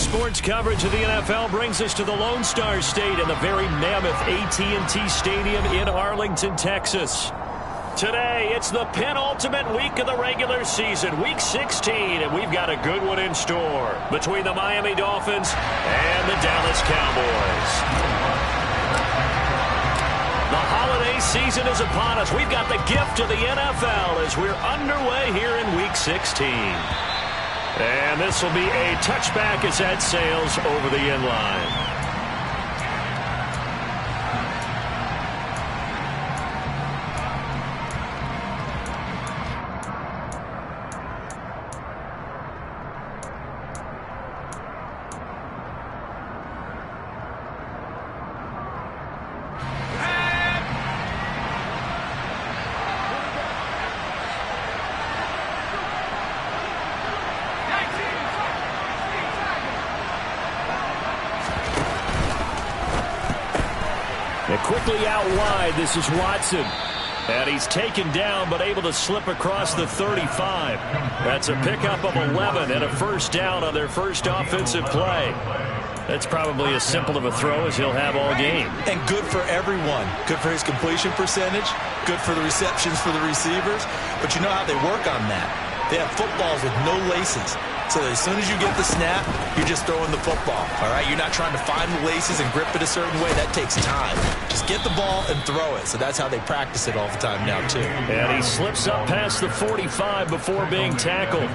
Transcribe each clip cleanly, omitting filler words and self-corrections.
Sports coverage of the NFL brings us to the Lone Star State in the very mammoth AT&T Stadium in Arlington, Texas. Today, it's the penultimate week of the regular season, Week 16, and we've got a good one in store between the Miami Dolphins and the Dallas Cowboys. The holiday season is upon us. We've got the gift of the NFL as we're underway here in Week 16. And this will be a touchback as that sails over the end line. And quickly out wide, this is Watson. And he's taken down, but able to slip across the 35. That's a pickup of 11 and a first down on their first offensive play. That's probably as simple of a throw as he'll have all game. And good for everyone. Good for his completion percentage. Good for the receptions for the receivers. But you know how they work on that. They have footballs with no laces. So as soon as you get the snap, you're just throwing the football, all right? You're not trying to find the laces and grip it a certain way. That takes time. Just get the ball and throw it. So that's how they practice it all the time now, too. And he slips up past the 45 before being tackled.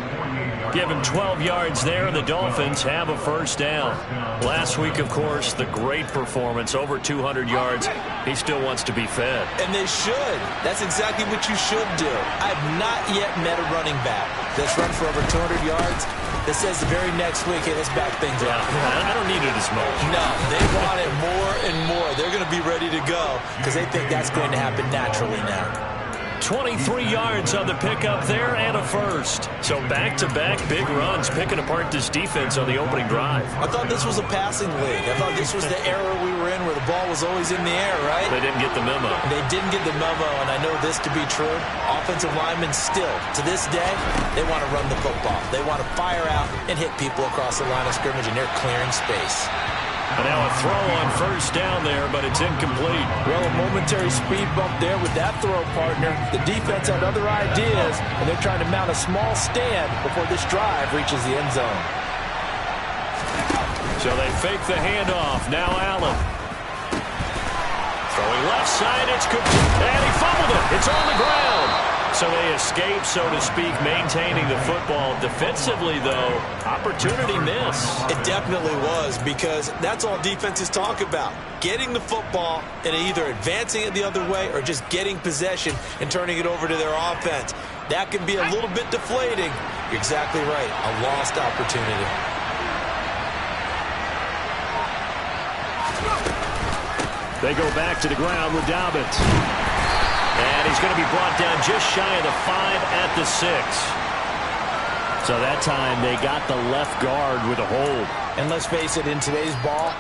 Give him 12 yards there, and the Dolphins have a first down. Last week, of course, the great performance, over 200 yards. He still wants to be fed. And they should. That's exactly what you should do. I've not yet met a running back that's run for over 200 yards that says the very next week, hey, let's back things up. I don't need it as much. No, they want it more and more. They're going to be ready to go because they think that's going to happen naturally now. 23 yards on the pickup there and a first. So back-to-back big runs, picking apart this defense on the opening drive. I thought this was a passing league. I thought this was the era we were in where the ball was always in the air, right? They didn't get the memo. They didn't get the memo, and I know this to be true. Offensive linemen still, to this day, they want to run the football. They want to fire out and hit people across the line of scrimmage, and they're clearing space. And now a throw on first down there, but it's incomplete. Well, a momentary speed bump there with that throw, partner. The defense had other ideas, and they're trying to mount a small stand before this drive reaches the end zone. So they fake the handoff. Now Allen. Throwing left side, it's complete. And he fumbled it. It's on the ground. So they escape, so to speak, maintaining the football. Defensively, though, opportunity miss. It definitely was, because that's all defenses talk about. Getting the football and either advancing it the other way or just getting possession and turning it over to their offense. That can be a little bit deflating. You're exactly right. A lost opportunity. They go back to the ground with Dobbins. And he's going to be brought down just shy of the 5 at the 6. So that time they got the left guard with a hold. And let's face it, in today's ball,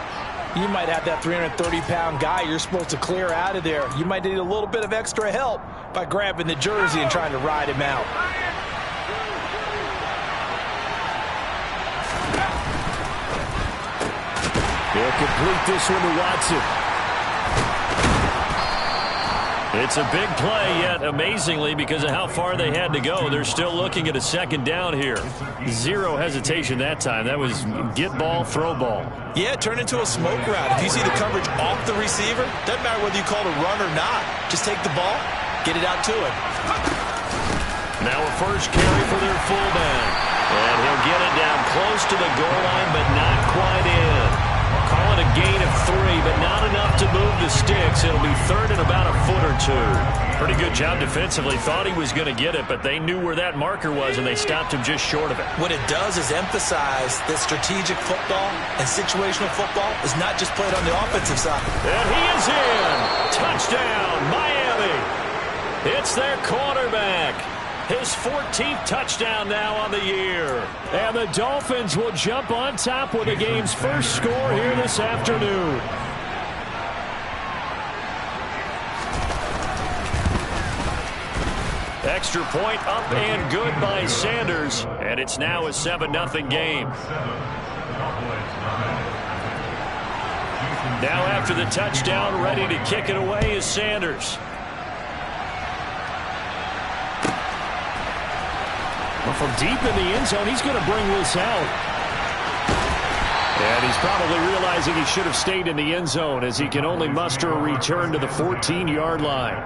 you might have that 330-pound guy you're supposed to clear out of there. You might need a little bit of extra help by grabbing the jersey and trying to ride him out. He'll complete this one to Watson. It's a big play, yet amazingly, because of how far they had to go, they're still looking at a second down here. Zero hesitation that time. That was get ball, throw ball. Yeah, turn into a smoke route. If you see the coverage off the receiver, doesn't matter whether you call it a run or not. Just take the ball, get it out to him. Now a first carry for their fullback. And he'll get it down close to the goal line, but not quite in. Call it a gain of 3, but not enough to move the sticks. It'll be third and about a foot or 2. Pretty good job defensively. Thought he was going to get it, but they knew where that marker was, and they stopped him just short of it. What it does is emphasize that strategic football and situational football is not just played on the offensive side. And he is in. Touchdown, Miami. It's their quarterback. His 14th touchdown now on the year. And the Dolphins will jump on top with the game's first score here this afternoon. Extra point up and good by Sanders. And it's now a 7-0 game. Now after the touchdown, ready to kick it away is Sanders. Well, from deep in the end zone, he's going to bring this out. And he's probably realizing he should have stayed in the end zone as he can only muster a return to the 14-yard line.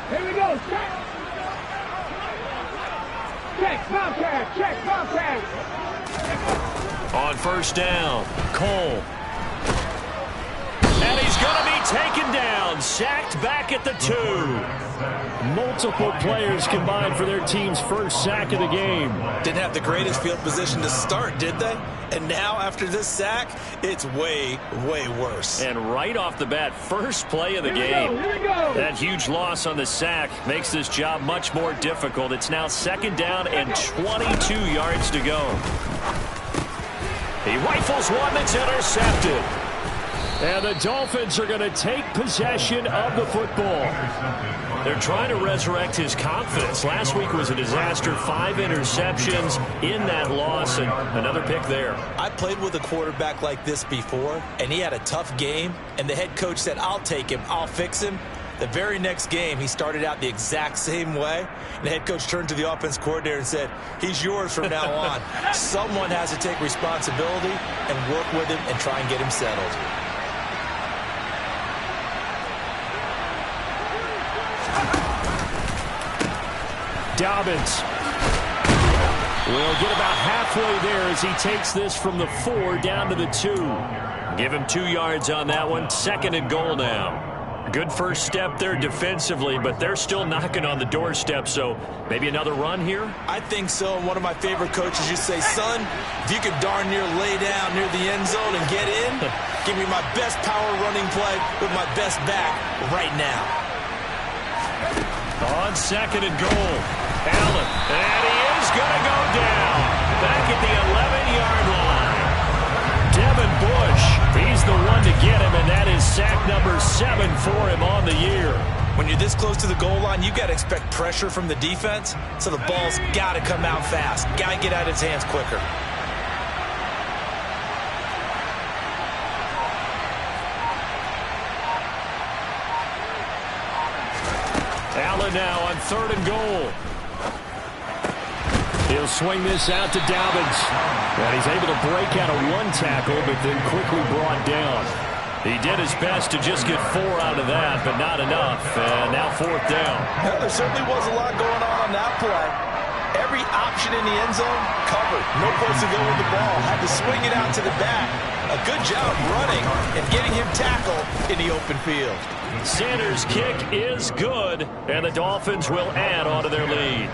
Here we go. Check, Bobcat. Check, Bobcat. On first down, Cole. And he's going to be taken down, sacked back at the 2. Multiple players combined for their team's first sack of the game. Didn't have the greatest field position to start, did they? And now, after this sack, it's way, way worse. And right off the bat, first play of the game. Here we go. That huge loss on the sack makes this job much more difficult. It's now second down and 22 yards to go. He rifles one that's intercepted. And the Dolphins are going to take possession of the football. They're trying to resurrect his confidence. Last week was a disaster. 5 interceptions in that loss, and another pick there. I played with a quarterback like this before, and he had a tough game, and the head coach said, I'll take him, I'll fix him. The very next game, he started out the exact same way, and the head coach turned to the offense coordinator and said, he's yours from now on. Someone has to take responsibility and work with him and try and get him settled. Dobbins will get about halfway there as he takes this from the 4 down to the 2. Give him 2 yards on that one. Second and goal now. Good first step there defensively, but they're still knocking on the doorstep, so maybe another run here? I think so. One of my favorite coaches used to say, son, if you could darn near lay down near the end zone and get in, give me my best power running play with my best back right now. On second and goal, Allen, and he is going to go down back at the 11-yard line. Devin Bush, he's the one to get him, and that is sack number 7 for him on the year. When you're this close to the goal line, you got to expect pressure from the defense, so the ball's got to come out fast. Got to get out of his hands quicker. Allen now on third and goal. He'll swing this out to Dobbins. And he's able to break out of one tackle, but then quickly brought down. He did his best to just get 4 out of that, but not enough. And now fourth down. There certainly was a lot going on that play. Every option in the end zone covered. No place to go with the ball. Had to swing it out to the back. A good job running and getting him tackled in the open field. Sanders' kick is good, and the Dolphins will add on to their lead.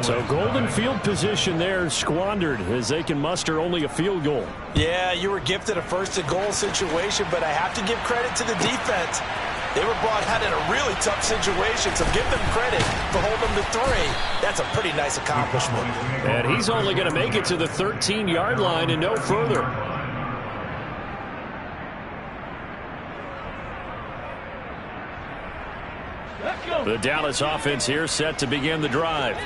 So golden field position there squandered as they can muster only a field goal. Yeah, you were gifted a first-and-goal situation, but I have to give credit to the defense. They were brought out in a really tough situation, so give them credit for holding them to 3. That's a pretty nice accomplishment. And he's only going to make it to the 13-yard line and no further. The Dallas offense here set to begin the drive.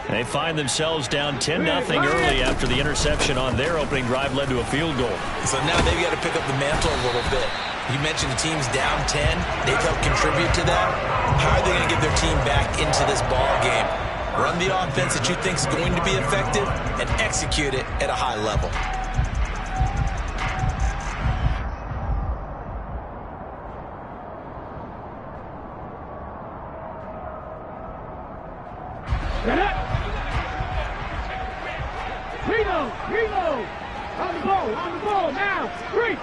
They find themselves down 10-0 early after the interception on their opening drive led to a field goal. So now they've got to pick up the mantle a little bit. You mentioned the team's down 10. They've helped contribute to that. How are they going to get their team back into this ball game? Run the offense that you think is going to be effective and execute it at a high level. Reload. On the ball now. Three.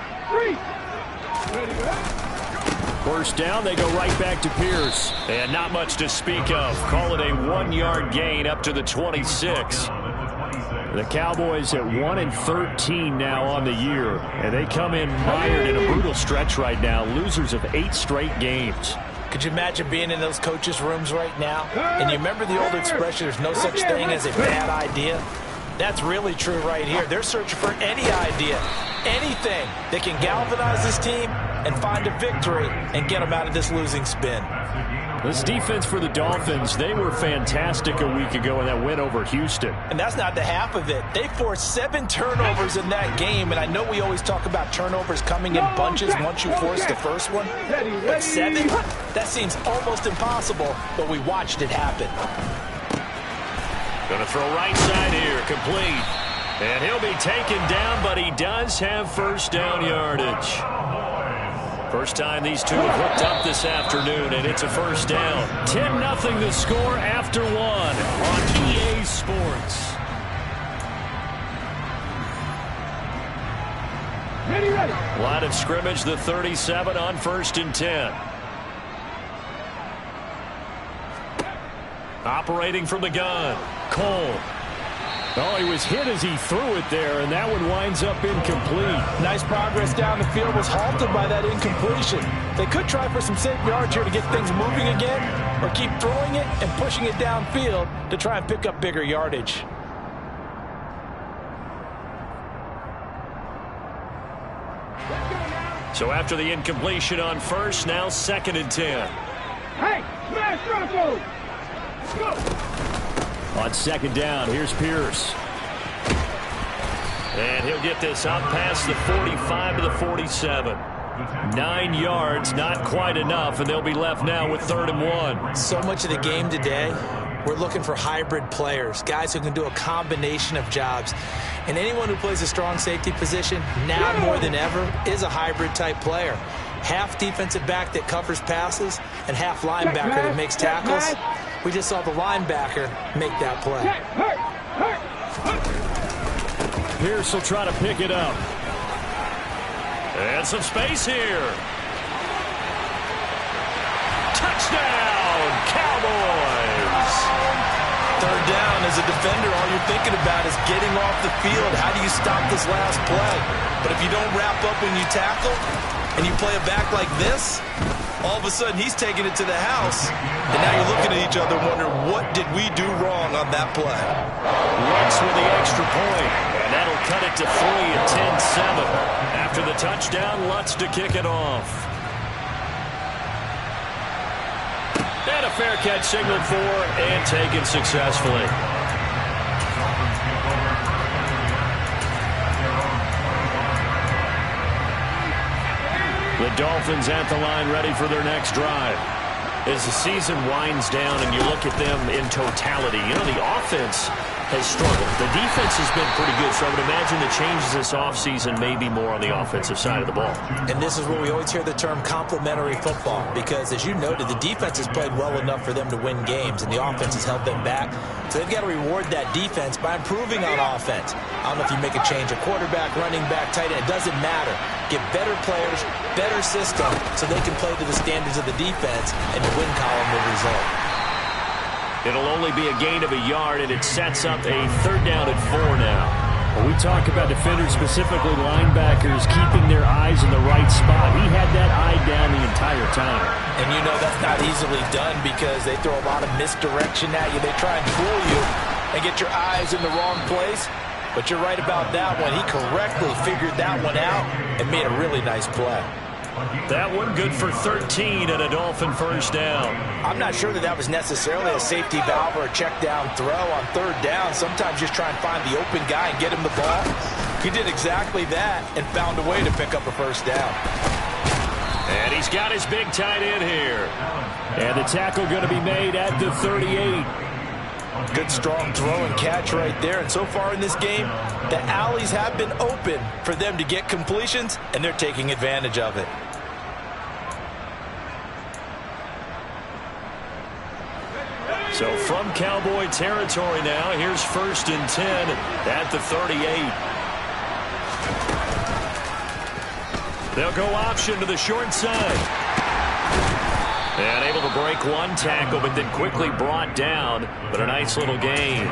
First down, they go right back to Pierce. And not much to speak of. Call it a 1-yard gain up to the 26. The Cowboys at 1-13 now on the year. And they come in mired in a brutal stretch right now. Losers of 8 straight games. Could you imagine being in those coaches' rooms right now? And you remember the old expression, there's no such thing as a bad idea? That's really true right here. They're searching for any idea anything that can galvanize this team and find a victory and get them out of this losing spin. This defense for the Dolphins, they were fantastic a week ago in that win over Houston. And that's not the half of it. They forced 7 turnovers in that game, and I know we always talk about turnovers coming in bunches once you force the first one. But 7? That seems almost impossible, but we watched it happen. Going to throw right side here, complete. And he'll be taken down, but he does have first down yardage. First time these two have hooked up this afternoon, and it's a first down. 10-0 the score after 1 on EA Sports. Ready. Line of scrimmage, the 37 on 1st and 10. Operating from the gun, Cole. Oh, he was hit as he threw it there, and that one winds up incomplete. Nice progress down the field, was halted by that incompletion. They could try for some safe yards here to get things moving again, or keep throwing it and pushing it downfield to try and pick up bigger yardage. So after the incompletion on first, now 2nd and 10. Hey, smash Bronco. Go. On 2nd down, here's Pierce. And he'll get this up past the 45 to the 47. 9 yards, not quite enough, and they'll be left now with 3rd and 1. So much of the game today, we're looking for hybrid players, guys who can do a combination of jobs. And anyone who plays a strong safety position, now more than ever, is a hybrid type player. Half defensive back that covers passes and half linebacker that makes tackles. We just saw the linebacker make that play. Pierce will try to pick it up. And some space here. Touchdown, Cowboys! 3rd down, as a defender, all you're thinking about is getting off the field. How do you stop this last play? But if you don't wrap up when you tackle and you play it back like this, all of a sudden he's taking it to the house, and now you're looking at each other wondering, what did we do wrong on that play? Lutz with the extra point, and that'll cut it to 3 at 10-7. After the touchdown, Lutz to kick it off. And a fair catch signaled for and taken successfully. The Dolphins at the line, ready for their next drive. As the season winds down and you look at them in totality, you know, the offense has struggled. The defense has been pretty good, so I would imagine the changes this offseason may be more on the offensive side of the ball. And this is where we always hear the term complementary football, because as you noted, the defense has played well enough for them to win games, and the offense has held them back. So they've got to reward that defense by improving on offense. I don't know if you make a change, a quarterback, running back, tight end, it doesn't matter. Get better players, better system, so they can play to the standards of the defense, and the win column will result. It'll only be a gain of a yard, and it sets up a 3rd down and 4 now. When we talk about defenders, specifically linebackers, keeping their eyes in the right spot, he had that eye down the entire time. And you know that's not easily done because they throw a lot of misdirection at you. They try and fool you and get your eyes in the wrong place. But you're right about that one. He correctly figured that one out and made a really nice play. That one good for 13 and a Dolphin first down. I'm not sure that was necessarily a safety valve or a check down throw on 3rd down. Sometimes just try and find the open guy and get him the ball. He did exactly that and found a way to pick up a first down. And he's got his big tight end here. And the tackle going to be made at the 38. Good strong throw and catch right there. And so far in this game, the alleys have been open for them to get completions, and they're taking advantage of it. So from Cowboy territory now, here's 1st and 10 at the 38. They'll go option to the short side. And able to break one tackle, but then quickly brought down. But a nice little gain.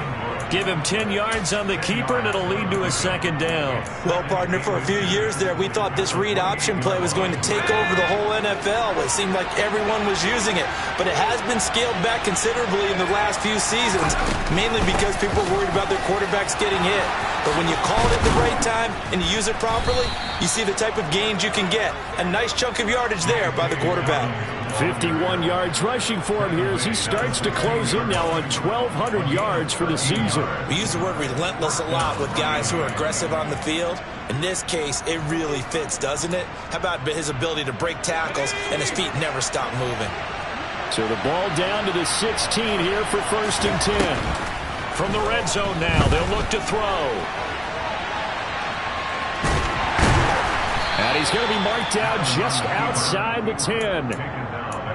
Give him 10 yards on the keeper, and it'll lead to a second down. Well, partner, for a few years there, we thought this read option play was going to take over the whole NFL. It seemed like everyone was using it, but it has been scaled back considerably in the last few seasons, mainly because people are worried about their quarterbacks getting hit. But when you call it at the right time and you use it properly, you see the type of gains you can get. A nice chunk of yardage there by the quarterback. 51 yards rushing for him here as he starts to close in now on 1,200 yards for the season. We use the word relentless a lot with guys who are aggressive on the field. In this case, it really fits, doesn't it? How about his ability to break tackles and his feet never stop moving? So the ball down to the 16 here for 1st and 10. From the red zone now, they'll look to throw. And he's going to be marked out just outside the 10.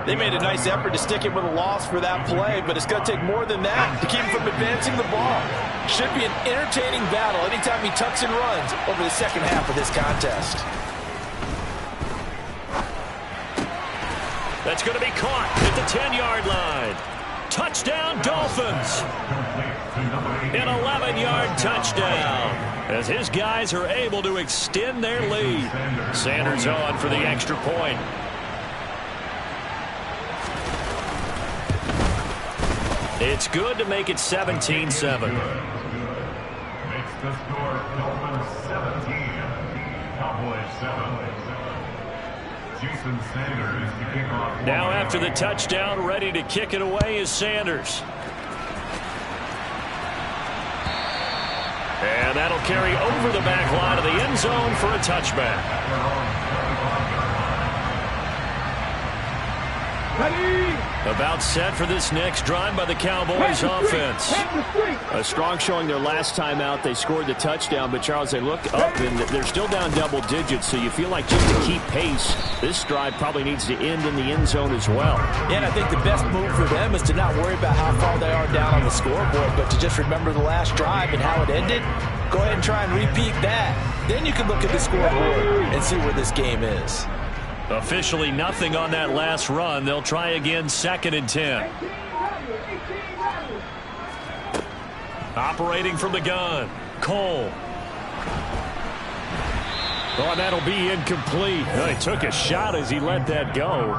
They made a nice effort to stick him with a loss for that play, but it's going to take more than that to keep him from advancing the ball. Should be an entertaining battle anytime he tucks and runs over the second half of this contest. That's going to be caught at the 10-yard line. Touchdown, Dolphins. An 11-yard touchdown as his guys are able to extend their lead. Sanders on for the extra point. It's good to make it 17-7. Makes the score Dolphins 17, Cowboys 7. Jason Sanders to kick off. Now after the touchdown, ready to kick it away is Sanders. And that'll carry over the back line of the end zone for a touchback. Ready? About set for this next drive by the Cowboys offense. A strong showing their last time out. They scored the touchdown, but Charles, they look up and they're still down double digits, so you feel like just to keep pace, this drive probably needs to end in the end zone as well. And I think the best move for them is to not worry about how far they are down on the scoreboard, but to just remember the last drive and how it ended. Go ahead and try and repeat that. Then you can look at the scoreboard and see where this game is. Officially nothing on that last run. They'll try again 2nd and 10. Operating from the gun, Cole. Oh, that'll be incomplete. He took a shot as he let that go.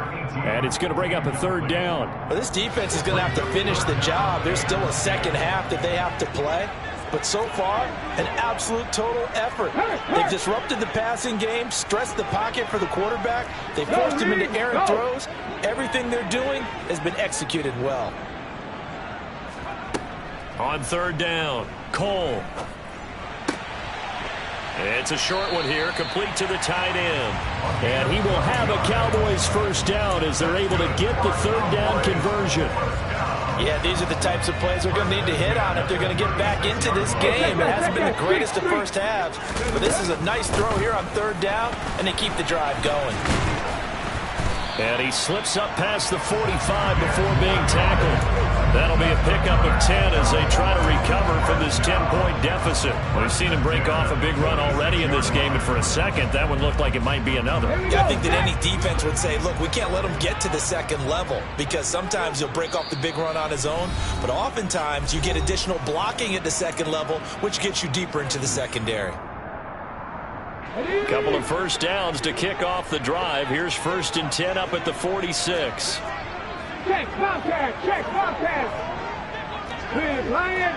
And it's going to bring up a 3rd down. Well, this defense is going to have to finish the job. There's still a second half that they have to play. But so far, an absolute total effort. They've disrupted the passing game, stressed the pocket for the quarterback. They forced him into errant throws. Everything they're doing has been executed well. On 3rd down, Cole. It's a short one here, complete to the tight end. And he will have a Cowboys 1st down as they're able to get the 3rd down conversion. Yeah, these are the types of plays they're going to need to hit on if they're going to get back into this game. It hasn't been the greatest of first halves, but this is a nice throw here on 3rd down, and they keep the drive going. And he slips up past the 45 before being tackled. That'll be a pickup of 10 as they try to recover from this 10-point deficit. We've seen him break off a big run already in this game, and for a second, that one looked like it might be another. Yeah, I think that any defense would say, look, we can't let him get to the second level, because sometimes he'll break off the big run on his own, but oftentimes you get additional blocking at the second level, which gets you deeper into the secondary. Couple of 1st downs to kick off the drive. Here's 1st and 10 up at the 46. Check contact. Check contact. Clear, Lion.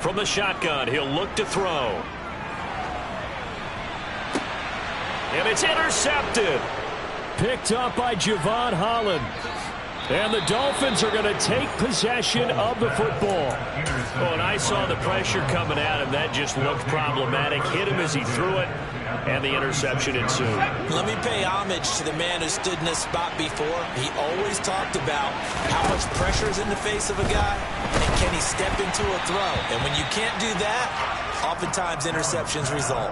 From the shotgun, he'll look to throw. And it's intercepted. Picked up by Javon Holland. And the Dolphins are going to take possession of the football. Oh, and I saw the pressure coming at him. That just looked problematic. Hit him as he threw it, and the interception ensued. Let me pay homage to the man who stood in this spot before. He always talked about how much pressure is in the face of a guy, and can he step into a throw. And when you can't do that, oftentimes interceptions result.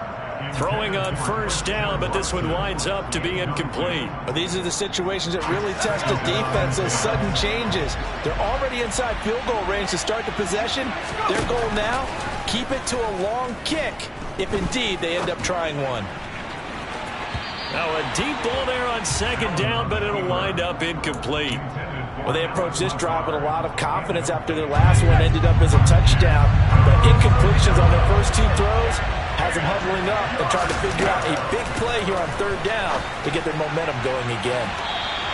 Throwing on 1st down, but this one winds up to be incomplete. These are the situations that really test the defense, those sudden changes. They're already inside field goal range to start the possession. Their goal now, keep it to a long kick, if indeed they end up trying one. Now a deep ball there on second down, but it'll wind up incomplete. Well, they approached this drive with a lot of confidence after their last one ended up as a touchdown. But incompletions on their first 2 throws has them huddling up and trying to figure out a big play here on third down to get their momentum going again.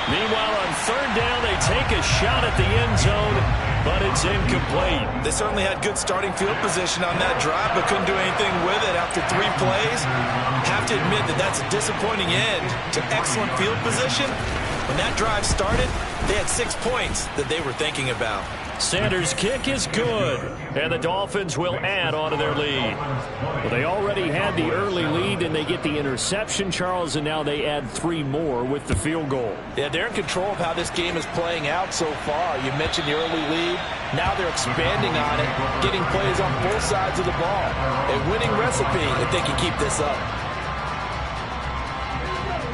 Meanwhile, on third down, they take a shot at the end zone, but it's incomplete. They certainly had good starting field position on that drive, but couldn't do anything with it after 3 plays. Have to admit that that's a disappointing end to excellent field position. When that drive started, they had 6 points that they were thinking about. Sanders' kick is good, and the Dolphins will add on to their lead. Well, they already had the early lead, and they get the interception, Charles, and now they add 3 more with the field goal. Yeah, they're in control of how this game is playing out so far. You mentioned the early lead. Now they're expanding on it, getting plays on both sides of the ball. A winning recipe if they can keep this up.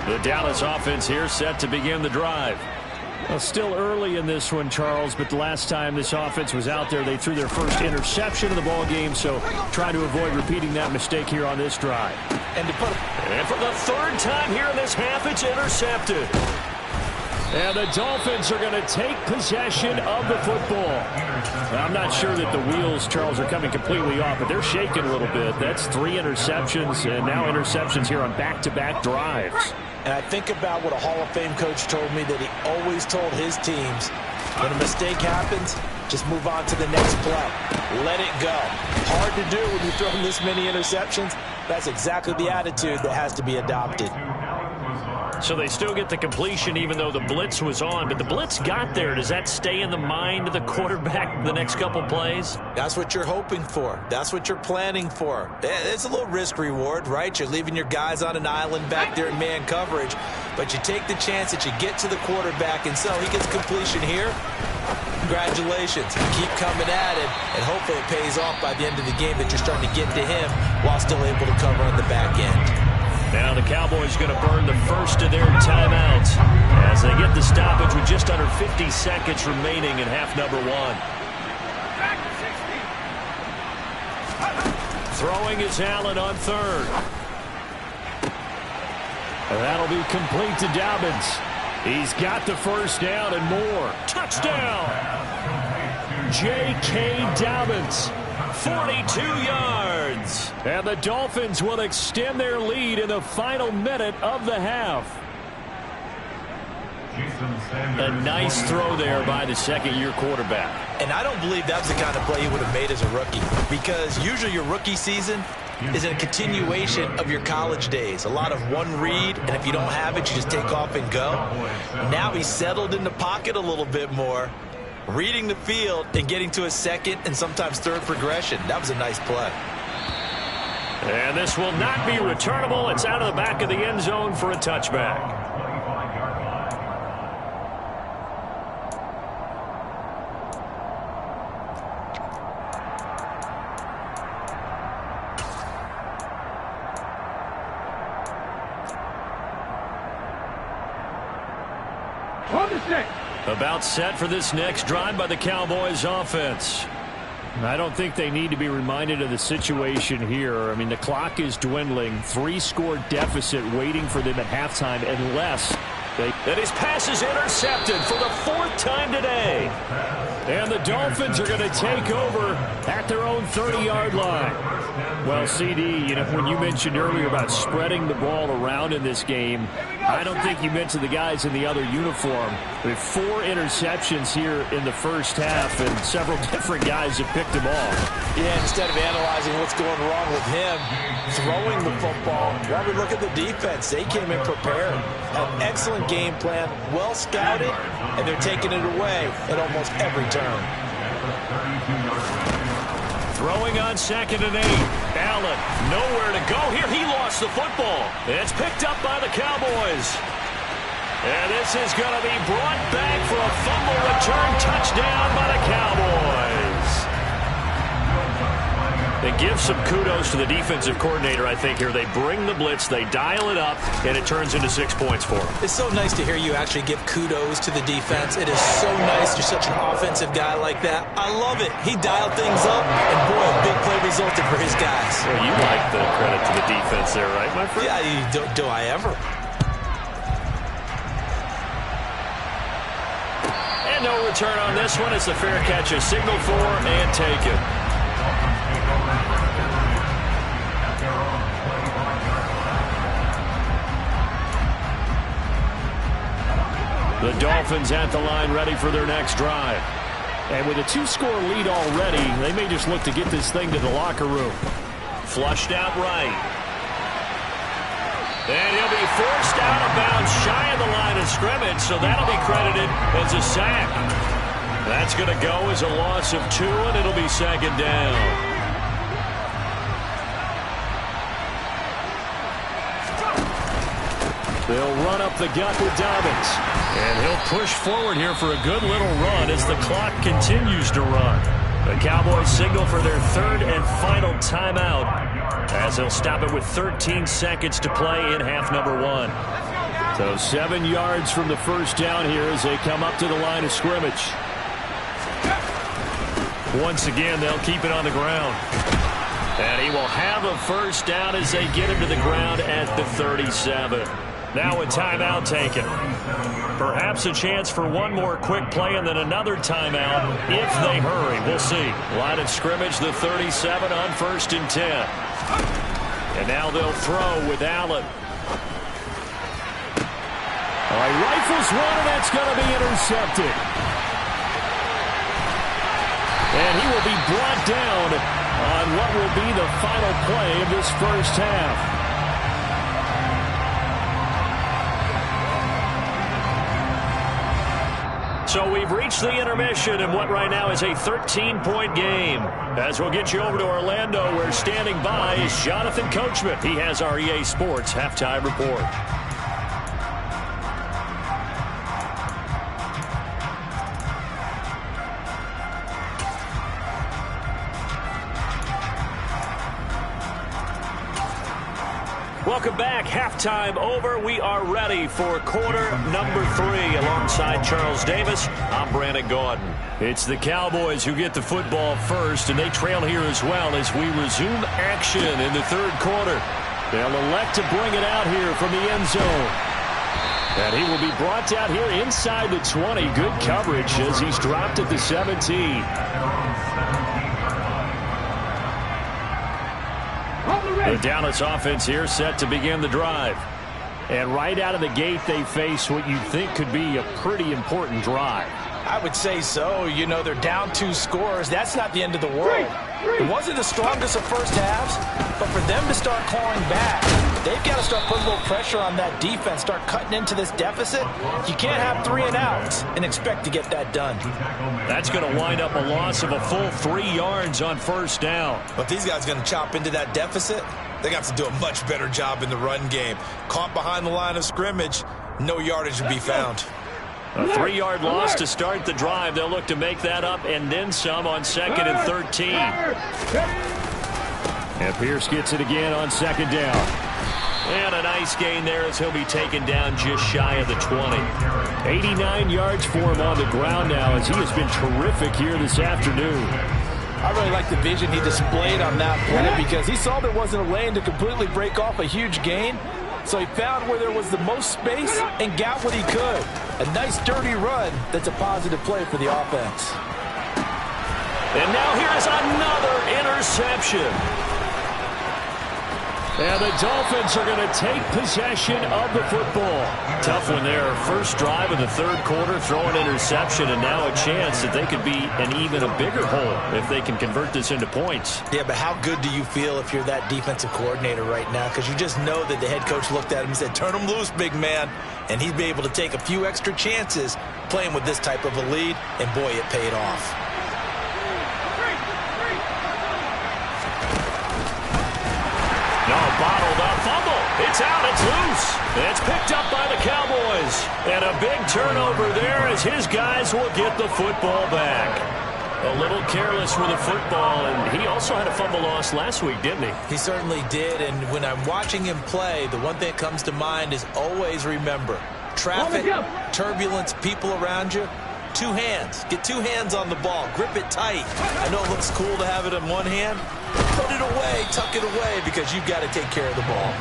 The Dallas offense here set to begin the drive. Well, still early in this one, Charles, but the last time this offense was out there, they threw their first interception of the ball game, so try to avoid repeating that mistake here on this drive. And for the 3rd time here in this half, it's intercepted. And the Dolphins are going to take possession of the football. I'm not sure that the wheels, Charles, are coming completely off, but they're shaking a little bit. That's 3 interceptions, and now interceptions here on back-to-back drives. And I think about what a Hall of Fame coach told me that he always told his teams, when a mistake happens, just move on to the next play. Let it go. Hard to do when you throw this many interceptions. That's exactly the attitude that has to be adopted. So they still get the completion even though the blitz was on, but the blitz got there. Does that stay in the mind of the quarterback the next couple plays? That's what you're hoping for. That's what you're planning for. It's a little risk reward, right? You're leaving your guys on an island back there in man coverage, but you take the chance that you get to the quarterback, and so he gets completion here. Congratulations. Keep coming at it, and hopefully it pays off by the end of the game that you're starting to get to him while still able to cover on the back end. Now the Cowboys going to burn the first of their timeouts as they get the stoppage with just under 50 seconds remaining in half number 1. Throwing is Allen on third. That'll be complete to Dobbins. He's got the first down and more. Touchdown! J.K. Dobbins. 42 yards. And the Dolphins will extend their lead in the final minute of the half. A nice throw there by the second-year quarterback. And I don't believe that was the kind of play he would have made as a rookie, because usually your rookie season is a continuation of your college days. A lot of one read, and if you don't have it, you just take off and go. Now he's settled in the pocket a little bit more, reading the field and getting to a second and sometimes third progression. That was a nice play. And this will not be returnable. It's out of the back of the end zone for a touchback. About set for this next drive by the Cowboys offense. I don't think they need to be reminded of the situation here. I mean, the clock is dwindling. 3-score deficit waiting for them at halftime unless they... And his pass is intercepted for the 4th time today. And the Dolphins are going to take over at their own 30-yard line. Well, CD, you know, when you mentioned earlier about spreading the ball around in this game, I don't think you mentioned the guys in the other uniform. We have 4 interceptions here in the first half, and several different guys have picked them off. Yeah, instead of analyzing what's going wrong with him throwing the football, while we look at the defense, they came in prepared. An excellent game plan, well scouted, and they're taking it away at almost every turn. Throwing on 2nd and 8. Allen, nowhere to go here. He lost the football. It's picked up by the Cowboys. And this is going to be brought back for a fumble return touchdown by the Cowboys. They give some kudos to the defensive coordinator, I think, here. They bring the blitz, they dial it up, and it turns into 6 points for them. It's so nice to hear you actually give kudos to the defense. It is so nice. You're such an offensive guy like that. I love it. He dialed things up, and boy, a big play resulted for his guys. Well, you like the credit to the defense there, right, my friend? Yeah, do I ever? return on this one. It's the fair catch is signaled for and taken. The Dolphins at the line ready for their next drive. And with a 2-score lead already, they may just look to get this thing to the locker room. Flushed out right. And he'll be forced out of bounds shy of the line of scrimmage, so that'll be credited as a sack. That's going to go as a loss of 2, and it'll be second down. They'll run up the gut with Dobbins. And he'll push forward here for a good little run as the clock continues to run. The Cowboys signal for their third and final timeout as they'll stop it with 13 seconds to play in half number 1. So 7 yards from the first down here as they come up to the line of scrimmage. Once again, they'll keep it on the ground. And he will have a first down as they get him to the ground at the 37. Now a timeout taken. Perhaps a chance for one more quick play and then another timeout if they hurry. We'll see. Line of scrimmage, the 37 on 1st and 10. And now they'll throw with Allen. All right, rifles one, and that's going to be intercepted. And he will be brought down on what will be the final play of this first half. So we've reached the intermission in what right now is a 13-point game. As we'll get you over to Orlando, where standing by is Jonathan Coachman. He has our EA Sports Halftime Report. Welcome back. Halftime over. We are ready for quarter number 3. Alongside Charles Davis, I'm Brandon Gaudin. It's the Cowboys who get the football first, and they trail here as well as we resume action in the third quarter. They'll elect to bring it out here from the end zone. And he will be brought down here inside the 20. Good coverage as he's dropped at the 17. The Dallas offense here set to begin the drive. And right out of the gate, they face what you'd think could be a pretty important drive. I would say so. You know, they're down 2 scores. That's not the end of the world. It wasn't the strongest of first halves, but for them to start clawing back, they've got to start putting a little pressure on that defense, start cutting into this deficit. You can't have 3 and outs and expect to get that done. That's going to wind up a loss of a full 3 yards on first down. But these guys are going to chop into that deficit. They got to do a much better job in the run game. Caught behind the line of scrimmage, no yardage to be found. A 3-yard loss to start the drive. They'll look to make that up and then some on 2nd and 13. And Pierce gets it again on 2nd down. And a nice gain there as he'll be taken down just shy of the 20. 89 yards for him on the ground now as he has been terrific here this afternoon. I really like the vision he displayed on that play because he saw there wasn't a lane to completely break off a huge gain. So he found where there was the most space and got what he could. A nice dirty run that's a positive play for the offense. And now here's another interception. And the Dolphins are going to take possession of the football. Tough one there. First drive of the third quarter, throw an interception, and now a chance that they could be in even a bigger hole if they can convert this into points. Yeah, but how good do you feel if you're that defensive coordinator right now? Because you just know that the head coach looked at him and said, turn him loose, big man. And he'd be able to take a few extra chances playing with this type of a lead, and boy, it paid off. No, bottled up fumble. It's out. It's loose. It's picked up by the Cowboys. And a big turnover there as his guys will get the football back. A little careless with the football, and he also had a fumble loss last week, didn't he? He certainly did, and when I'm watching him play, the one thing that comes to mind is always remember, traffic, turbulence, people around you, 2 hands. Get 2 hands on the ball. Grip it tight. I know it looks cool to have it in one hand. Put it away, tuck it away, because you've got to take care of the ball.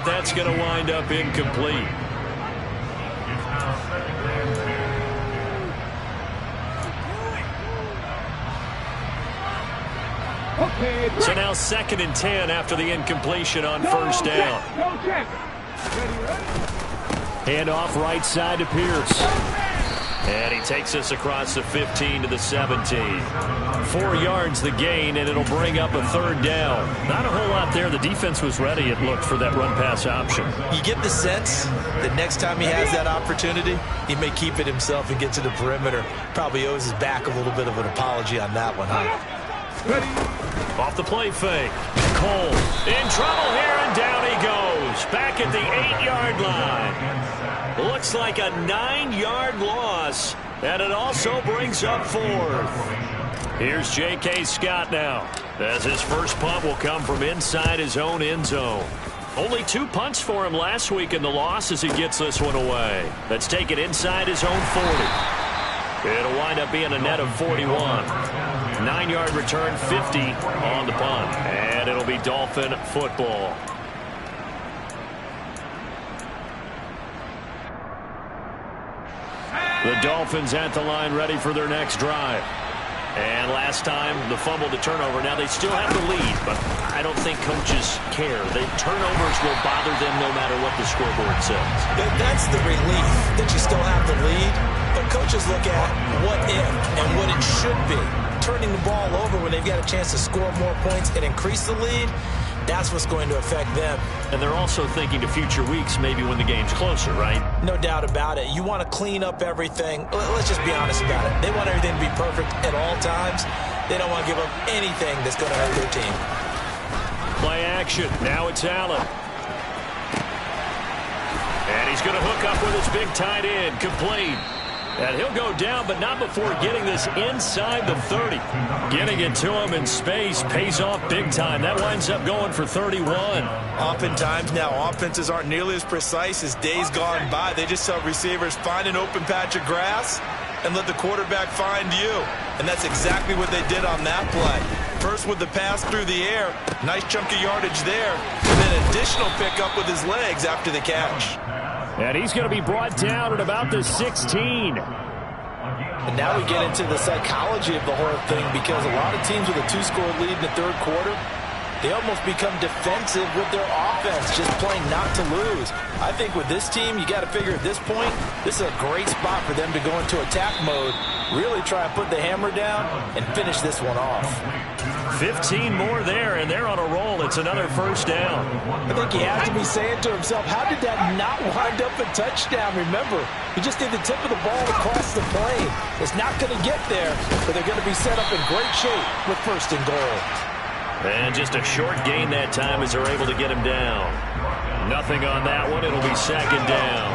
that's going to wind up incomplete. It's now second and 10. Okay, So now 2nd and 10 after the incompletion on first down. Go check. Hand off right side to Pierce. And he takes us across the 15 to the 17. 4 yards the gain, and it'll bring up a 3rd down. Not a whole lot there. The defense was ready, it looked, for that run-pass option. You get the sense that next time he has that opportunity, he may keep it himself and get to the perimeter. Probably owes his back a little bit of an apology on that one, huh? Off the play fake. Cole in trouble here, and down he goes. Back at the 8-yard line. Looks like a 9-yard loss, and it also brings up 4th. Here's J.K. Scott now, as his first punt will come from inside his own end zone. Only 2 punts for him last week in the loss as he gets this one away. Let's take it inside his own 40. It'll wind up being a net of 41. 9-yard return, 50 on the punt. And it'll be Dolphin football. The Dolphins at the line, ready for their next drive. And last time, the fumble, the turnover. Now, they still have the lead, but I don't think coaches care. The turnovers will bother them no matter what the scoreboard says. That's the relief that you still have the lead. But coaches look at what if and what it should be. Turning the ball over when they've got a chance to score more points and increase the lead, that's what's going to affect them. And they're also thinking to future weeks, maybe when the game's closer, right? No doubt about it. You want to clean up everything. Let's just be honest about it. They want everything to be perfect at all times. They don't want to give up anything that's going to hurt their team. Play action. Now it's Allen. And he's going to hook up with his big tight end. Complete. And he'll go down, but not before getting this inside the 30. Getting it to him in space pays off big time. That winds up going for 31. Oftentimes now, offenses aren't nearly as precise as days gone by. They just tell receivers, find an open patch of grass and let the quarterback find you. And that's exactly what they did on that play. First with the pass through the air, nice chunk of yardage there, and then additional pickup with his legs after the catch. And he's going to be brought down at about the 16. And now we get into the psychology of the whole thing, because a lot of teams with a 2-score lead in the 3rd quarter, they almost become defensive with their offense, just playing not to lose. I think with this team, you got to figure at this point, this is a great spot for them to go into attack mode, really try and put the hammer down and finish this one off. 15 more there, and they're on a roll. It's another first down. I think he has to be saying to himself, how did that not wind up a touchdown? Remember, he just did the tip of the ball across the plane. It's not going to get there, but they're going to be set up in great shape with 1st and goal. And just a short gain that time as they're able to get him down. Nothing on that one. It'll be 2nd down.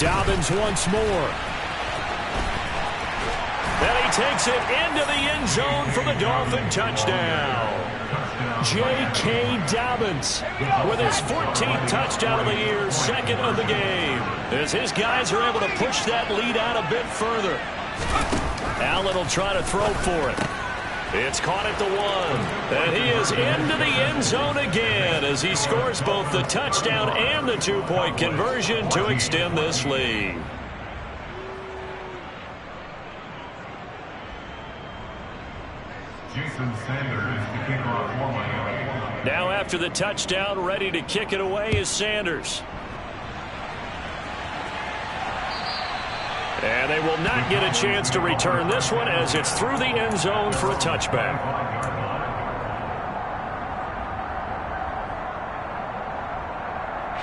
Dobbins once more. And he takes it into the end zone for the Dolphin touchdown. J.K. Dobbins with his 14th touchdown of the year, 2nd of the game, as his guys are able to push that lead out a bit further. Allen will try to throw for it. It's caught at the 1, and he is into the end zone again as he scores both the touchdown and the 2-point conversion to extend this lead. Jason Sanders to kick off for Miami. Now after the touchdown, ready to kick it away is Sanders. And they will not get a chance to return this one as it's through the end zone for a touchback.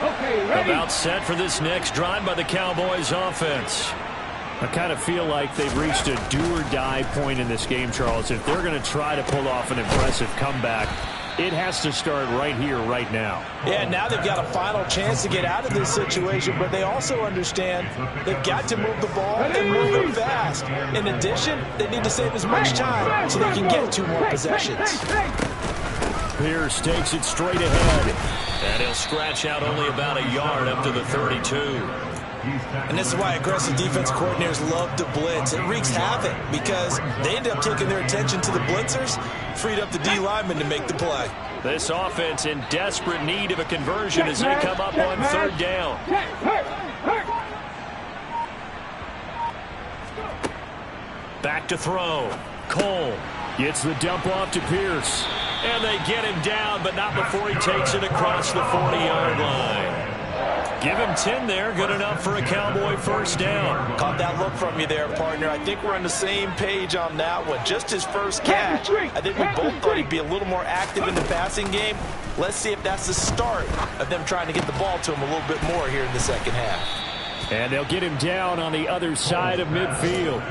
Okay, ready. About set for this next drive by the Cowboys offense. I kind of feel like they've reached a do-or-die point in this game, Charles. If they're going to try to pull off an impressive comeback, it has to start right here, right now. Yeah, now they've got a final chance to get out of this situation, but they also understand they've got to move the ball and move it fast. In addition, they need to save as much time so they can get 2 more possessions. Pierce takes it straight ahead. And he'll scratch out only about a yard up to the 32. And this is why aggressive defense coordinators love to blitz. It wreaks havoc because they end up taking their attention to the blitzers, freed up the D lineman to make the play. This offense in desperate need of a conversion as they come up on third down. Back to throw. Cole gets the dump off to Pierce. And they get him down, but not before he takes it across the 40-yard line. Give him 10 there. Good enough for a Cowboy first down. Caught that look from you there, partner. I think we're on the same page on that one. Just his first catch. I think we both thought he'd be a little more active in the passing game. Let's see if that's the start of them trying to get the ball to him a little bit more here in the second half. And they'll get him down on the other side of midfield.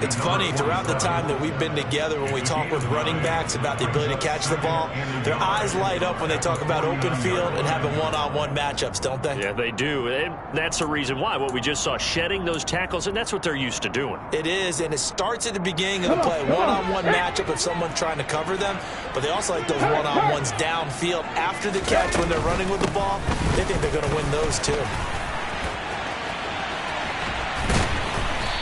It's funny, throughout the time that we've been together, when we talk with running backs about the ability to catch the ball, their eyes light up when they talk about open field and having one-on-one matchups, don't they? Yeah, they do. And that's the reason why. What we just saw, shedding those tackles, and that's what they're used to doing. It is, and it starts at the beginning of the play. One-on-one matchup if someone's trying to cover them, but they also like those one-on-ones downfield after the catch when they're running with the ball. They think they're going to win those too.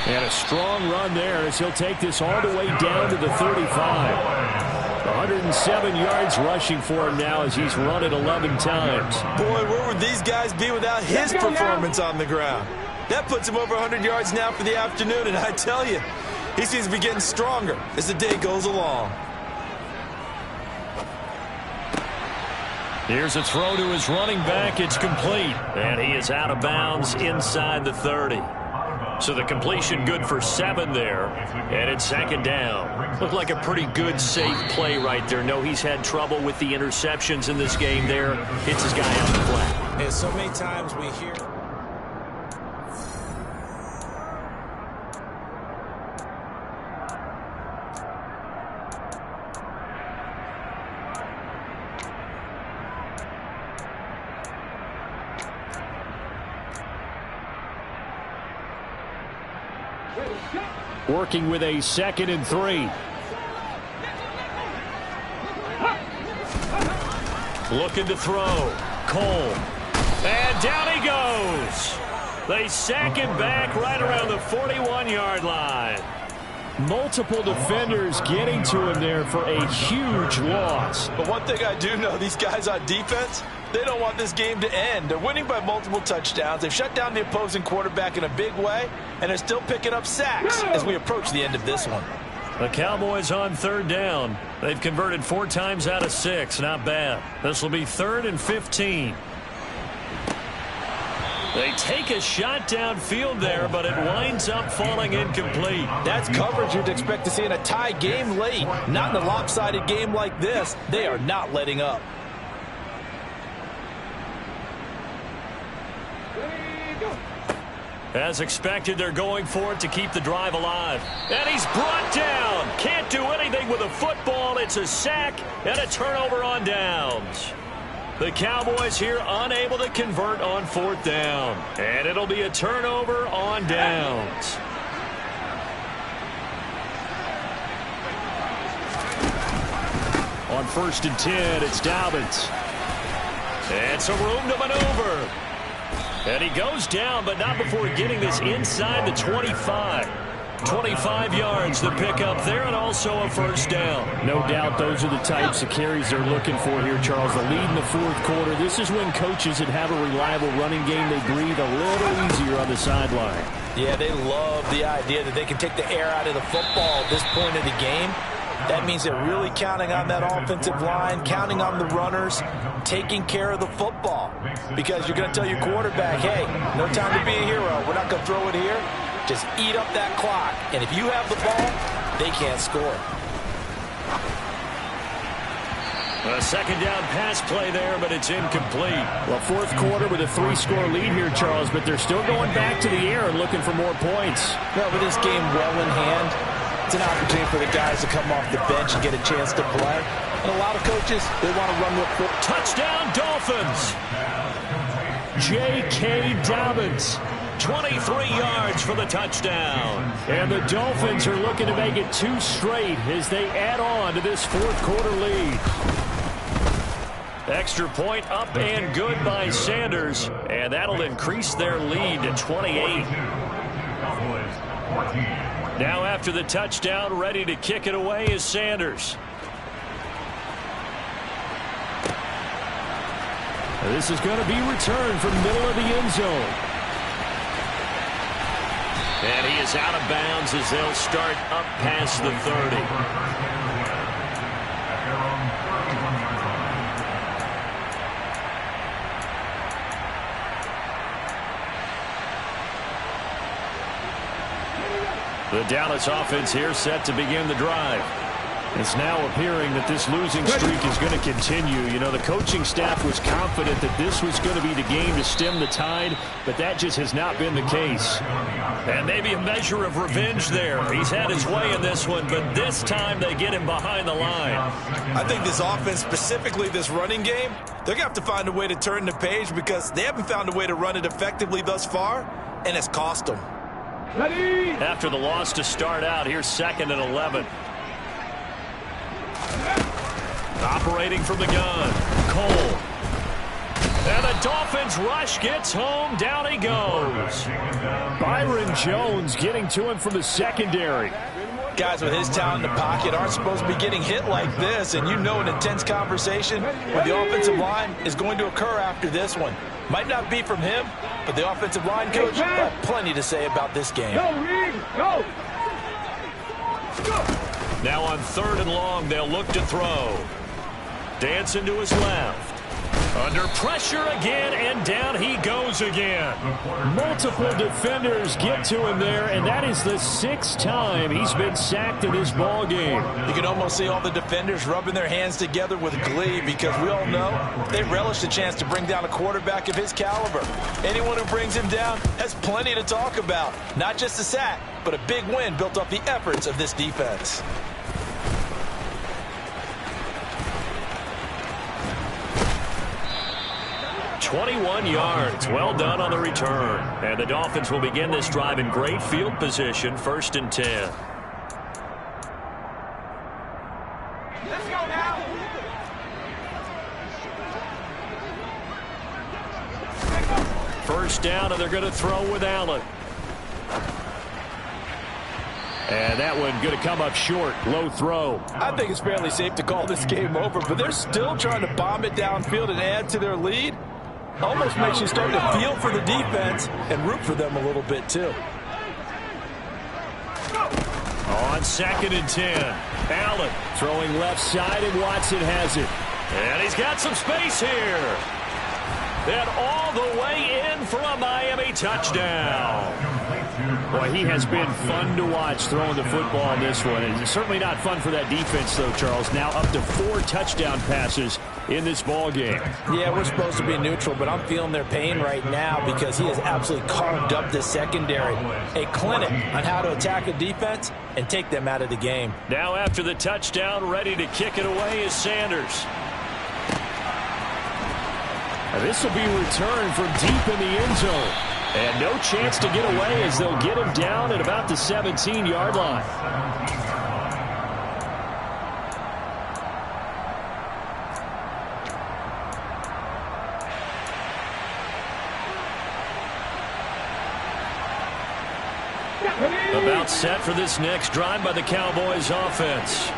And a strong run there as he'll take this all the way down to the 35. 107 yards rushing for him now as he's run it 11 times. Boy, where would these guys be without his performance on the ground? That puts him over 100 yards now for the afternoon, and I tell you, he seems to be getting stronger as the day goes along. Here's a throw to his running back. It's complete. And he is out of bounds inside the 30. So the completion good for 7 there. And it's second down. Looked like a pretty good, safe play right there. No, he's had trouble with the interceptions in this game there. Hits his guy out the flat. And so many times we hear... Working with a 2nd and 3. Looking to throw. Cole. And down he goes. They sack him back right around the 41-yard line. Multiple defenders getting to him there for a huge loss. But one thing I do know, these guys on defense, they don't want this game to end. They're winning by multiple touchdowns. They've shut down the opposing quarterback in a big way, and they're still picking up sacks as we approach the end of this one. The Cowboys on third down. They've converted 4 times out of 6. Not bad. This will be 3rd and 15. They take a shot downfield there, but it winds up falling incomplete. That's coverage you'd expect to see in a tie game late. Not in a lopsided game like this. They are not letting up. As expected, they're going for it to keep the drive alive. And he's brought down. Can't do anything with a football. It's a sack and a turnover on downs. The Cowboys here unable to convert on 4th down. And it'll be a turnover on downs. On 1st and 10, it's Dobbins. And some room to maneuver. And he goes down, but not before getting this inside the 25. 25 yards to pick up there, and also a first down. No doubt those are the types of carries they're looking for here, Charles. The lead in the 4th quarter. This is when coaches that have a reliable running game, they breathe a little easier on the sideline. Yeah, they love the idea that they can take the air out of the football at this point of the game. That means they're really counting on that offensive line, counting on the runners, taking care of the football. Because you're going to tell your quarterback, hey, no time to be a hero. We're not going to throw it here. Just eat up that clock. And if you have the ball, they can't score. A second down pass play there, but it's incomplete. Well, 4th quarter with a 3-score lead here, Charles, but they're still going back to the air and looking for more points. No, with this game well in hand, it's an opportunity for the guys to come off the bench and get a chance to play. And a lot of coaches, they want to run the touchdown Dolphins. J.K. Dobbins. 23 yards for the touchdown. And the Dolphins are looking to make it 2 straight as they add on to this 4th quarter lead. Extra point up and good by Sanders, and that'll increase their lead to 28. Now after the touchdown, ready to kick it away is Sanders. This is going to be returned from the middle of the end zone. And he is out of bounds as they'll start up past the 30. The Dallas offense here set to begin the drive. It's now appearing that this losing streak is going to continue. You know, the coaching staff was confident that this was going to be the game to stem the tide, but that just has not been the case. And maybe a measure of revenge there. He's had his way in this one, but this time they get him behind the line. I think this offense, specifically this running game, they're going to have to find a way to turn the page because they haven't found a way to run it effectively thus far, and it's cost them. Ready? After the loss to start out, here's 2nd and 11. Operating from the gun, Cole. And the Dolphins rush gets home. Down he goes. Byron Jones getting to him from the secondary. Guys with his talent in the pocket aren't supposed to be getting hit like this, and you know an intense conversation with the offensive line is going to occur after this one. Might not be from him, but the offensive line coach had plenty to say about this game. Go, Reed, go! Now on 3rd and long, they'll look to throw. Dancing to his left. Under pressure again, and down he goes again. Multiple defenders get to him there, and that is the 6th time he's been sacked in this ball game. You can almost see all the defenders rubbing their hands together with glee because we all know they relish the chance to bring down a quarterback of his caliber. Anyone who brings him down has plenty to talk about. Not just a sack, but a big win built off the efforts of this defense. "21 yards. Well done on the return. And the Dolphins will begin this drive in great field position, 1st and 10. Let's go now! First down, and they're going to throw with Allen. And that one going to come up short. Low throw. I think it's fairly safe to call this game over, but they're still trying to bomb it downfield and add to their lead. Almost makes you start to feel for the defense and root for them a little bit, too. On 2nd and 10, Allen Throwing left side, and Watson has it. and he's got some space here. And all the way in for a Miami touchdown. Boy, he has been fun to watch throwing the football in this one. It's certainly not fun for that defense, though, Charles. Now up to 4 touchdown passes in this ball game. Yeah, we're supposed to be neutral, but I'm feeling their pain right now because he has absolutely carved up the secondary. A clinic on how to attack a defense and take them out of the game. Now after the touchdown, ready to kick it away is Sanders. This will be returned from deep in the end zone. And no chance to get away as they'll get him down at about the 17-yard line. About set for this next drive by the Cowboys offense.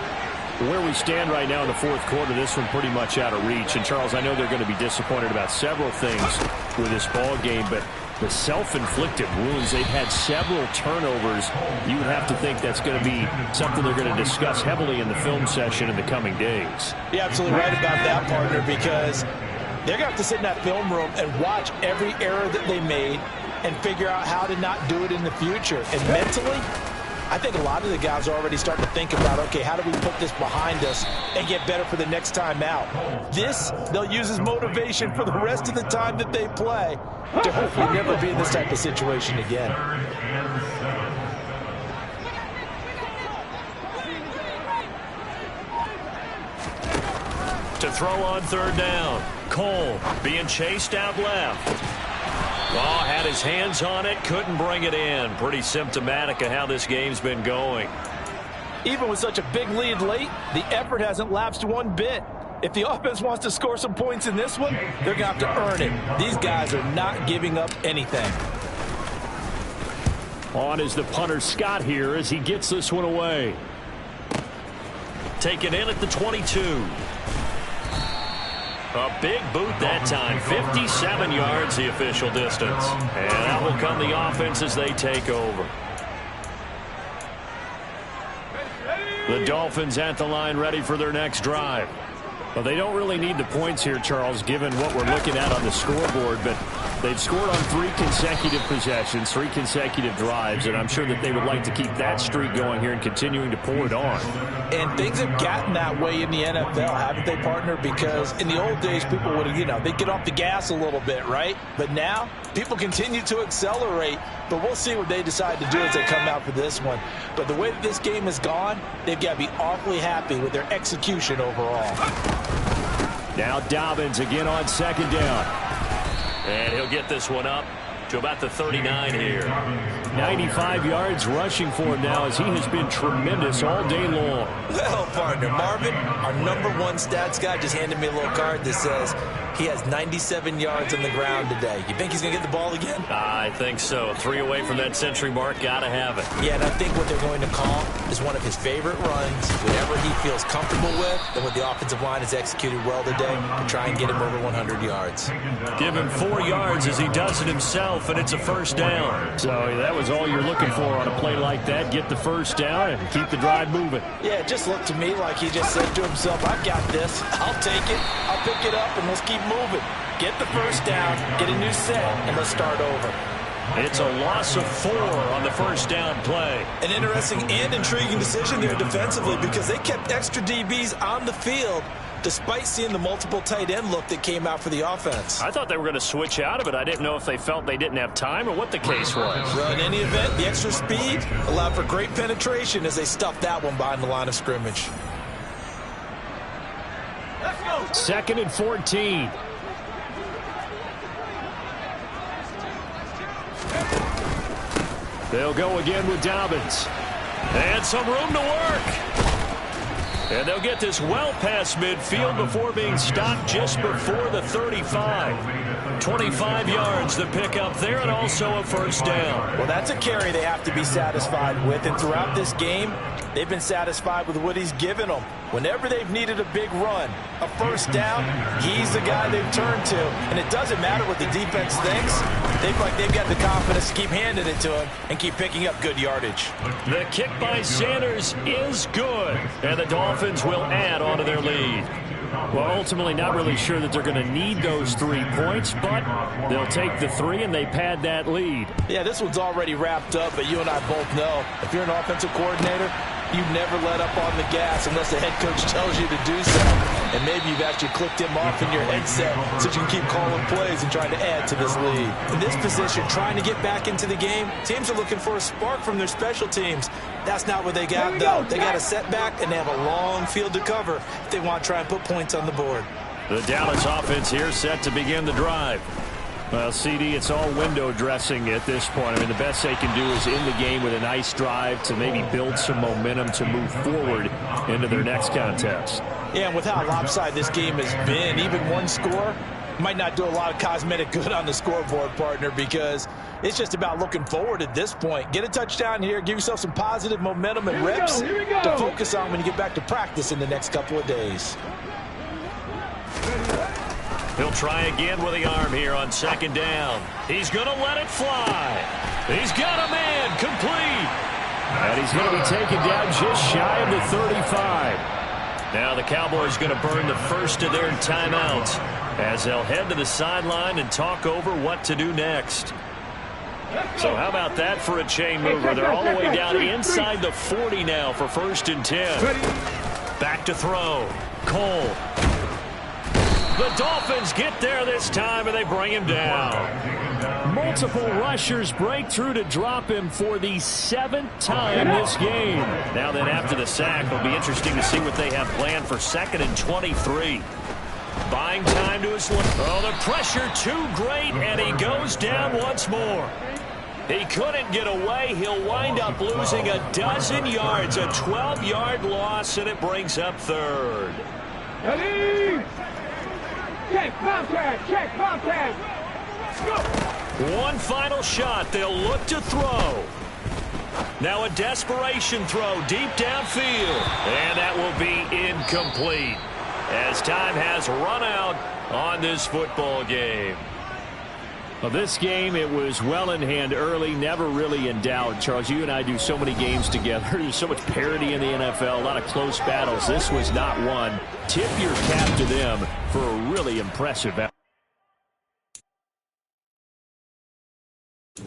Where we stand right now in the 4th quarter, this one pretty much out of reach. And, Charles, I know they're going to be disappointed about several things with this ball game, but the self-inflicted wounds, they've had several turnovers. You would have to think that's going to be something they're going to discuss heavily in the film session in the coming days. You're absolutely right about that, partner, because they're going to have to sit in that film room and watch every error that they made and figure out how to not do it in the future. And mentally, I think a lot of the guys are already starting to think about, okay, how do we put this behind us and get better for the next time out? This, they'll use as motivation for the rest of the time that they play to hopefully never be in this type of situation again. To throw on 3rd down. Cole being chased out left. Oh, had his hands on it, couldn't bring it in. Pretty symptomatic of how this game's been going. Even with such a big lead late, the effort hasn't lapsed one bit. If the offense wants to score some points in this one, they're going to have to earn it. These guys are not giving up anything. On is the punter Scott here as he gets this one away. Taken in at the 22. A big boot that time. 57 yards the official distance. And that will come the offense as they take over. The Dolphins at the line ready for their next drive. Well, they don't really need the points here, Charles, given what we're looking at on the scoreboard, but they've scored on 3 consecutive possessions, 3 consecutive drives, and I'm sure that they would like to keep that streak going here and continuing to pull it on. And things have gotten that way in the NFL, haven't they, partner? Because in the old days, people would have, they'd get off the gas a little bit, right? But now, people continue to accelerate, but we'll see what they decide to do as they come out for this one. But the way that this game has gone, they've got to be awfully happy with their execution overall. Now Dobbins again on second down. And he'll get this one up to about the 39 here. 95 yards rushing for him now as he has been tremendous all day long. Well, partner, Marvin, our #1 stats guy just handed me a little card that says he has 97 yards on the ground today. You think he's going to get the ball again? I think so. 3 away from that century mark. Got to have it. Yeah, and I think what they're going to call is one of his favorite runs, whatever he feels comfortable with, and what the offensive line has executed well today to try and get him over 100 yards. Give him 4 yards as he does it himself, and it's a first down. So that was all you're looking for on a play like that. Get the first down and keep the drive moving. Yeah, it just looked to me like he just said to himself, I've got this. I'll take it. I'll pick it up, and let's keep moving. Get the first down, get a new set, and let's start over. It's a loss of 4 on the first down play. An interesting and intriguing decision there defensively because they kept extra DBs on the field despite seeing the multiple tight end look that came out for the offense. I thought they were going to switch out of it. I didn't know if they felt they didn't have time or what the case was. Well, in any event, the extra speed allowed for great penetration as they stuffed that one behind the line of scrimmage. Let's go. 2nd and 14. They'll go again with Dobbins. And some room to work. And they'll get this well past midfield before being stopped just before the 35. 25 yards the pick up there and also a first down. Well, that's a carry they have to be satisfied with. And throughout this game, they've been satisfied with what he's given them. Whenever they've needed a big run, a first down, he's the guy they've turned to. And it doesn't matter what the defense thinks. They've got the confidence to keep handing it to him and keep picking up good yardage. The kick by Sanders is good. And the Dolphins will add on to their lead. Well, ultimately not really sure that they're going to need those 3 points, but they'll take the 3 and they pad that lead. Yeah, this one's already wrapped up, but you and I both know if you're an offensive coordinator, you never let up on the gas unless the head coach tells you to do so. And maybe you've actually clicked him off in your headset so you can keep calling plays and trying to add to this lead. In this position, trying to get back into the game, teams are looking for a spark from their special teams. That's not what they got, though. They got a setback, and they have a long field to cover if they want to try and put points on the board. The Dallas offense here set to begin the drive. Well, CD, it's all window dressing at this point. I mean, the best they can do is in the game with a nice drive to maybe build some momentum to move forward into their next contest. Yeah, and with how lopsided this game has been, even one score might not do a lot of cosmetic good on the scoreboard, partner, because it's just about looking forward at this point. Get a touchdown here, give yourself some positive momentum and reps to focus on when you get back to practice in the next couple of days. He'll try again with the arm here on second down. He's going to let it fly. He's got a man complete. And he's going to be taken down just shy of the 35. Now the Cowboys going to burn the first of their timeouts as they'll head to the sideline and talk over what to do next. So how about that for a chain mover? They're all the way down inside the 40 now for 1st and 10. Back to throw. Cole. The Dolphins get there this time, and they bring him down. Multiple rushers break through to drop him for the 7th time this game. Now then, after the sack, it'll be interesting to see what they have planned for 2nd and 23. Buying time to his left. Oh, the pressure too great, and he goes down once more. He couldn't get away. He'll wind up losing a dozen yards, a 12-yard loss, and it brings up 3rd. Ready? Check contact. Check contact. Go. One final shot. They'll look to throw. Now a desperation throw deep downfield. And that will be incomplete as time has run out on this football game. Well, this game, it was well in hand early, never really in doubt. Charles, you and I do so many games together. There's so much parity in the NFL, a lot of close battles. This was not one. Tip your cap to them for a really impressive effort.